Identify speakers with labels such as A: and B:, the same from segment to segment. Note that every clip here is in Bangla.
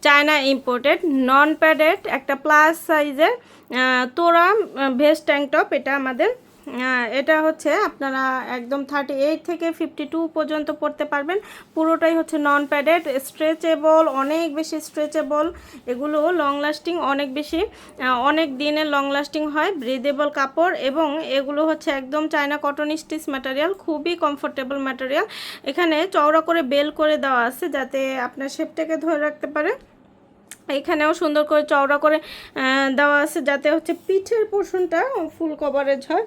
A: চায়না ইম্পোর্টেড নন প্যাডেড একটা প্লাস সাইজের তোরা ভেস্ট ট্যাঙ্ক টপ। এটা আমাদের এটা হচ্ছে আপনারা একদম 38 থেকে 52 পর্যন্ত পড়তে পারবেন। পুরোটাই হচ্ছে নন প্যাডেড, স্ট্রেচেবল, অনেক বেশি স্ট্রেচেবল। এগুলো লং লাস্টিং অনেক বেশি, অনেক দিনের লং লাস্টিং হয়। ব্রিদেবল কাপড় এবং এগুলো হচ্ছে একদম চায়না কটন স্টিচ ম্যাটেরিয়াল, খুবই কমফোর্টেবল ম্যাটেরিয়াল। এখানে চওড়া করে বেল করে দেওয়া আছে যাতে আপনার শেপটাকে ধরে রাখতে পারে। এখানেও সুন্দর করে চওড়া করে দেওয়া আছে যাতে হচ্ছে পিঠের পোর্শনটা ফুল কভারেজ হয়।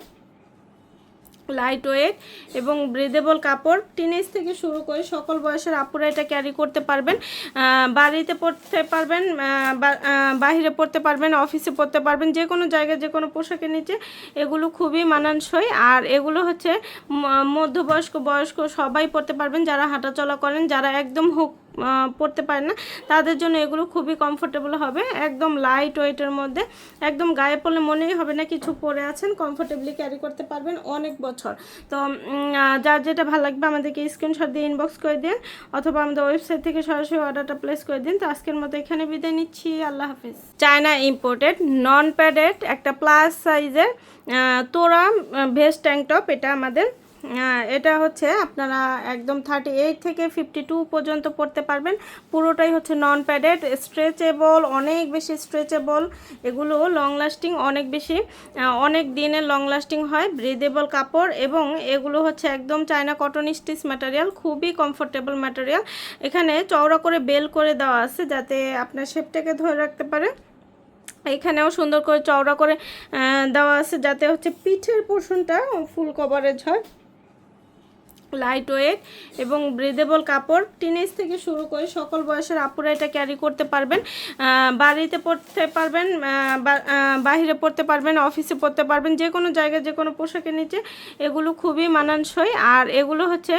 A: লাইট ওয়েট এবং ব্রিদেবল কাপড়, টিনেজ থেকে শুরু করে সকল বয়সের আপুরা এটা ক্যারি করতে পারবেন। বাড়িতে পরতে পারবেন, বাহিরে পরতে পারবেন, অফিসে পরতে পারবেন, যে কোনো জায়গায় যে কোনো পোশাকের নিচে এগুলো খুবই মানানসই। আর এগুলো হচ্ছে মধ্যবয়স্ক বয়স্ক সবাই পরতে পারবেন, যারা হাঁটাচলা করেন, যারা একদম হুক পরতে পারেন না তাদের জন্য এগুলো খুবই কমফোর্টেবল হবে। একদম লাইট ওয়েটের মধ্যে, একদম গায়ে পরলে মনেই হবে না কিছু পরে আছেন, কমফোর্টেবলি ক্যারি করতে পারবেন অনেক বছর। তো যার যেটা ভালো লাগবে আমাদেরকে স্ক্রিনশট দিয়ে ইনবক্স করে দিন অথবা আমাদের ওয়েবসাইট থেকে সরাসরি অর্ডারটা প্লেস করে দিন। তো আজকের মতো এখানে বিদায় নিচ্ছি, আল্লাহ হাফিজ। চায়না ইম্পোর্টেড নন প্যাডেড একটা প্লাস সাইজের তোরা ভেস্ট ট্যাঙ্ক টপ। এটা আমাদের এটা হচ্ছে আপনারা একদম 38 থেকে 52 পর্যন্ত পড়তে পারবেন। পুরোটাই হচ্ছে নন প্যাডেড, স্ট্রেচেবল, অনেক বেশি স্ট্রেচেবল। এগুলো লং লাস্টিং অনেক বেশি, অনেক দিনের লং লাস্টিং হয়। ব্রিদেবল কাপড় এবং এগুলো হচ্ছে একদম চায়না কটন স্টিচ ম্যাটেরিয়াল, খুবই কমফোর্টেবল ম্যাটেরিয়াল। এখানে চওড়া করে বেল করে দেওয়া আছে যাতে আপনার শেপটাকে ধরে রাখতে পারে। এখানেও সুন্দর করে চওড়া করে দেওয়া আছে যাতে হচ্ছে পিঠের পোর্শনটা ফুল কভারেজ হয়। লাইট ওয়েট এবং ব্রিদেবল কাপড়, টিনেজ থেকে শুরু করে সকল বয়সের আপুরা এটা ক্যারি করতে পারবেন। বাড়িতে পরতে পারবেন, বাহিরে পরতে পারবেন, অফিসে পরতে পারবেন, যে কোনো জায়গায় যে কোনো পোশাকের নিচে এগুলো খুবই মানানসই। আর এগুলো হচ্ছে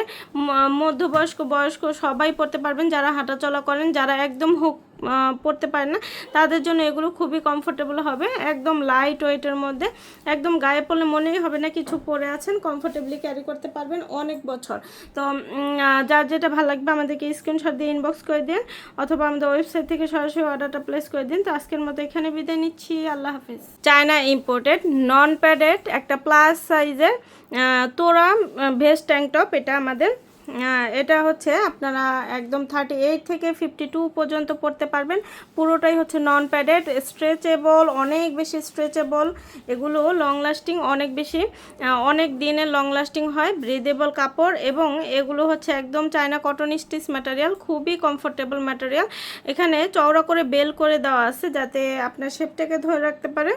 A: মধ্যবয়স্ক বয়স্ক সবাই পরতে পারবেন, যারা হাঁটাচলা করেন, যারা একদম হুক পরতে পারেন না তাদের জন্য এগুলো খুবই কমফোর্টেবল হবে। একদম লাইট ওয়েটের মধ্যে, একদম গায়ে পরলে মনেই হবে না কিছু পরে আছেন, কমফোর্টেবলি ক্যারি করতে পারবেন অনেক বছর। তো যার যেটা ভালো লাগবে আমাদেরকে স্ক্রিনশট দিয়ে ইনবক্স করে দিন অথবা আমাদের ওয়েবসাইট থেকে সরাসরি অর্ডারটা প্লেস করে দিন। তো আজকের মতো এখানে বিদায় নিচ্ছি, আল্লাহ হাফিজ। চায়না ইম্পোর্টেড নন প্যাডেড একটা প্লাস সাইজের তোরা ভেস্ট ট্যাঙ্ক টপ। এটা আমাদের এটা হচ্ছে আপনারা একদম 38 থেকে 52 পর্যন্ত পড়তে পারবেন। পুরোটাই হচ্ছে নন প্যাডেড, স্ট্রেচেবল, অনেক বেশি স্ট্রেচেবল। এগুলো লং লাস্টিং অনেক বেশি, অনেক দিনের লং লাস্টিং হয়। ব্রিদেবল কাপড় এবং এগুলো হচ্ছে একদম চায়না কটন স্টিচ ম্যাটেরিয়াল, খুবই কমফোর্টেবল ম্যাটেরিয়াল। এখানে চওড়া করে বেল করে দেওয়া আছে যাতে আপনার শেপটাকে ধরে রাখতে পারে।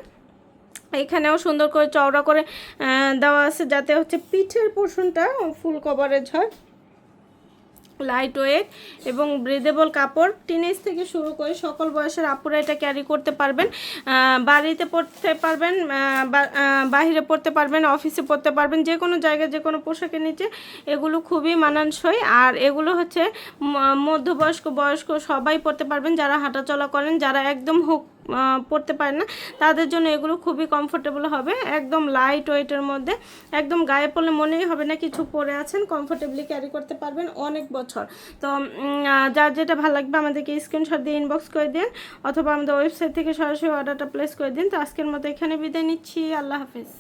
A: এখানেও সুন্দর করে চওড়া করে দেওয়া আছে যাতে হচ্ছে পিঠের পোর্শনটা ফুল কভারেজ হয়। লাইট ওয়েট এবং ব্রিদেবল কাপড়, টিনেজ থেকে শুরু করে সকল বয়সের আপুরা এটা ক্যারি করতে পারবেন। বাড়িতে পরতে পারবেন, বাহিরে পরতে পারবেন, অফিসে পরতে পারবেন, যে কোনো জায়গায় যে কোনো পোশাকের নিচে এগুলো খুবই মানানসই। আর এগুলো হচ্ছে মধ্যবয়স্ক বয়স্ক সবাই পরতে পারবেন, যারা হাঁটাচলা করেন, যারা একদম হুক পরতে পারেন না তাদের জন্য এগুলো খুবই কমফোর্টেবল হবে। একদম লাইট ওয়েটের মধ্যে, একদম গায়ে পরলে মনেই হবে না কিছু পরে আছেন, কমফোর্টেবলি ক্যারি করতে পারবেন অনেক বছর। তো যার যেটা ভালো লাগবে আমাদেরকে স্ক্রিনশট দিয়ে ইনবক্স করে দিন অথবা আমাদের ওয়েবসাইট থেকে সরাসরি অর্ডারটা প্লেস করে দিন। তো আজকের মতো এখানে বিদায় নিচ্ছি, আল্লাহ হাফিজ।